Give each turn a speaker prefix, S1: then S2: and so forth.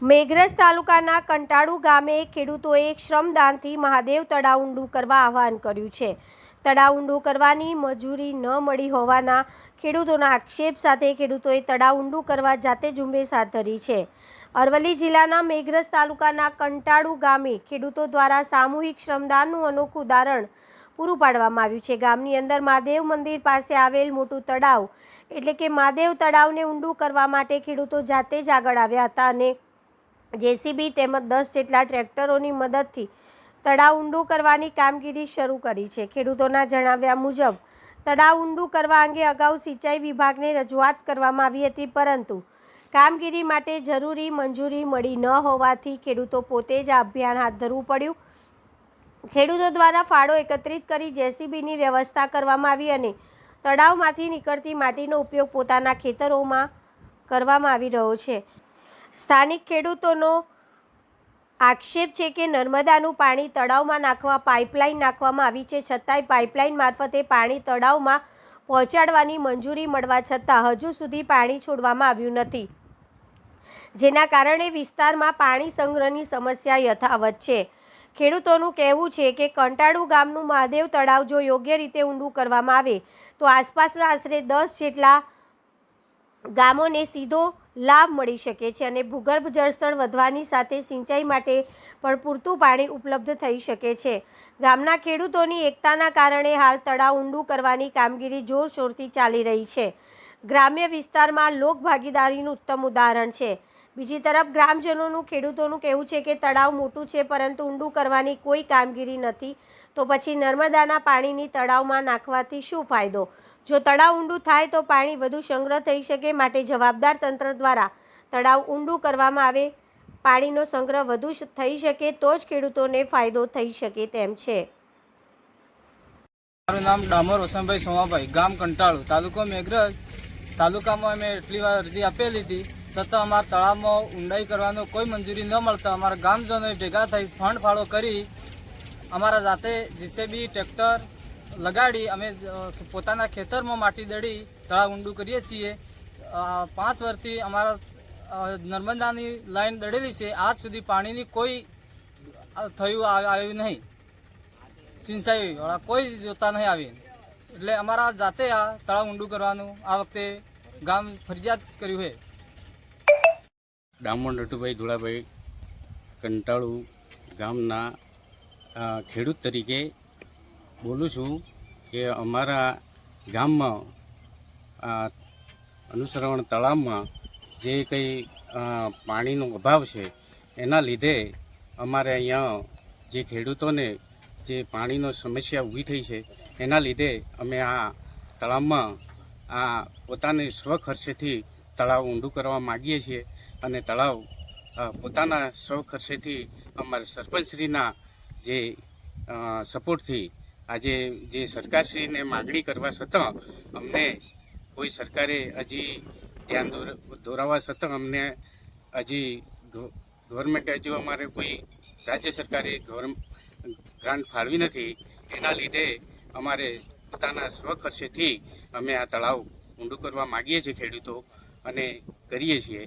S1: મેઘરજ તાલુકાના કંટાળુ ગામે ખેડૂતોએ શ્રમદાનથી મહાદેવ તળાવ ઊંડું કરવા આહવાન કર્યું છે. તળાવ ઊંડું કરવાની મજૂરી ન મળી હોવાના ખેડૂતોના આક્ષેપ સાથે ખેડૂતોએ તળાવ ઊંડું કરવા જાતે ઝુંબેશ હાથ ધરી છે. અરવલ્લી જિલ્લાના મેઘરજ તાલુકાના કંટાળુ ગામે ખેડૂતો દ્વારા સામૂહિક શ્રમદાનનું અનોખું ઉદાહરણ પૂરું પાડવામાં આવ્યું છે. ગામની અંદર મહાદેવ મંદિર પાસે આવેલ મોટું તળાવ એટલે કે મહાદેવ તળાવને ઊંડું કરવા માટે ખેડૂતો જાતે જ આગળ આવ્યા હતા અને જેસીબી તેમજ 10 જેટલા ટ્રેક્ટરોની મદદથી તળાવ ઊંડું કરવાની કામગીરી શરૂ કરી છે. ખેડૂતોના જણાવ્યા મુજબ તળાવ ઊંડું કરવા અંગે અગાઉ સિંચાઈ વિભાગને રજૂઆત કરવામાં આવી હતી, પરંતુ કામગીરી માટે જરૂરી મંજૂરી મળી ન હોવાથી ખેડૂતો પોતે જ આ અભિયાન હાથ ધરવું પડ્યું. ખેડૂતો દ્વારા ફાળો એકત્રિત કરી જેસીબીની વ્યવસ્થા કરવામાં આવી અને તળાવમાંથી નીકળતી માટીનો ઉપયોગ પોતાના ખેતરોમાં કરવામાં આવી રહ્યો છે. સ્થાનિક ખેડૂતોનો આક્ષેપ છે કે નર્મદાનું પાણી તળાવમાં નાખવા પાઇપલાઇન નાખવામાં આવી છે, છતાંય પાઇપલાઇન મારફતે પાણી તળાવમાં પહોંચાડવાની મંજૂરી મળવા છતાં હજુ સુધી પાણી છોડવામાં આવ્યું નથી, જેના કારણે વિસ્તારમાં પાણી સંગ્રહની સમસ્યા યથાવત છે. ખેડૂતોનું કહેવું છે કે કંટાળુ ગામનું મહાદેવ તળાવ જો યોગ્ય રીતે ઊંડું કરવામાં આવે તો આસપાસના આશરે 10 જેટલા ગામોને સીધો લાભ મળી શકે છે અને ભૂગર્ભ જળસ્તર વધવાની સાથે સિંચાઈ માટે પણ પૂરતું પાણી ઉપલબ્ધ થઈ શકે છે. ગામના ખેડૂતોની એકતાના કારણે હાલ તળાવ ઊંડું કરવાની કામગીરી જોરશોરથી ચાલી રહી છે. ગ્રામ્ય વિસ્તારમાં લોક ભાગીદારીનું ઉત્તમ ઉદાહરણ છે. બીજી તરફ ગ્રામજનોનું ખેડૂતોનું કહેવું છે કે તળાવ મોટું છે પરંતુ ઊંડું કરવાની કોઈ કામગીરી નથી, તો પછી નર્મદાના પાણીની તળાવમાં નાખવાથી શું ફાયદો? જો તળાવ ઊંડું થાય તો પાણી વધુ સંગ્રહ થઈ શકે, માટે જવાબદાર તંત્ર દ્વારા તળાવ ઊંડું કરવામાં આવે, પાણીનો સંગ્રહ વધુ થઈ શકે તો જ ખેડૂતોને ફાયદો થઈ શકે તેમ છે.
S2: મારું નામ ડામોર વસંતભાઈ સોમાભાઈ, ગામ કંટાળુ, તાલુકો મેઘરજ. તાલુકામાં અમે એટલી વાર અરજી આપેલી હતી, છતાં અમારા તળાવમાં ઊંડાઈ કરવાનો કોઈ મંજૂરી ન મળતા અમારા ગામજનોએ ભેગા થઈ ફંડ ફાળો કરી અમારા જાતે જેસીબી ટ્રેક્ટર લગાડી અમે પોતાના ખેતરમાં માટી દળી તળાવ ઊંડું કરીએ છીએ. 5 વર્ષથી અમારા નર્મદાની લાઈન દળેલી છે, આજ સુધી પાણીની કોઈ આવ્યું નહીં, સિંચાઈવાળા કોઈ જોતા નહીં આવી, એટલે અમારા જાતે આ તળાવ ઊંડું કરવાનું આ વખતે ગામ ફરજિયાત કર્યું છે.
S3: ડામોર નટુભાઈ ધુળાભાઈ, કંટાળુ ગામના ખેડૂત તરીકે બોલું છું કે અમારા ગામમાં અનુસરણ તળાવમાં જે કંઈ પાણીનો અભાવ છે એના લીધે અમારે અહીંયા જે ખેડૂતોને જે પાણીનો સમસ્યા ઊભી થઈ છે એના લીધે અમે આ તળાવમાં પોતાની સ્વખર્ચેથી તળાવ ઊંડું કરવા માગીએ છીએ અને તળાવ પોતાના સ્વખર્ચેથી અમારા સરપંચશ્રીના જે સપોર્ટથી આજે જે સરકારશ્રીને માગણી કરવા છતાં અમને કોઈ સરકારે હજી ધ્યાન દોરાવવા છતાં અમને હજી ગવર્મેન્ટે હજુ અમારે કોઈ રાજ્ય સરકારે ગ્રાન્ટ ફાળવી નથી. એના લીધે અમારે પોતાના સ્વખર્ચેથી અમે આ તળાવ ઊંડું કરવા માગીએ છીએ ખેડૂતો, અને કરીએ છીએ.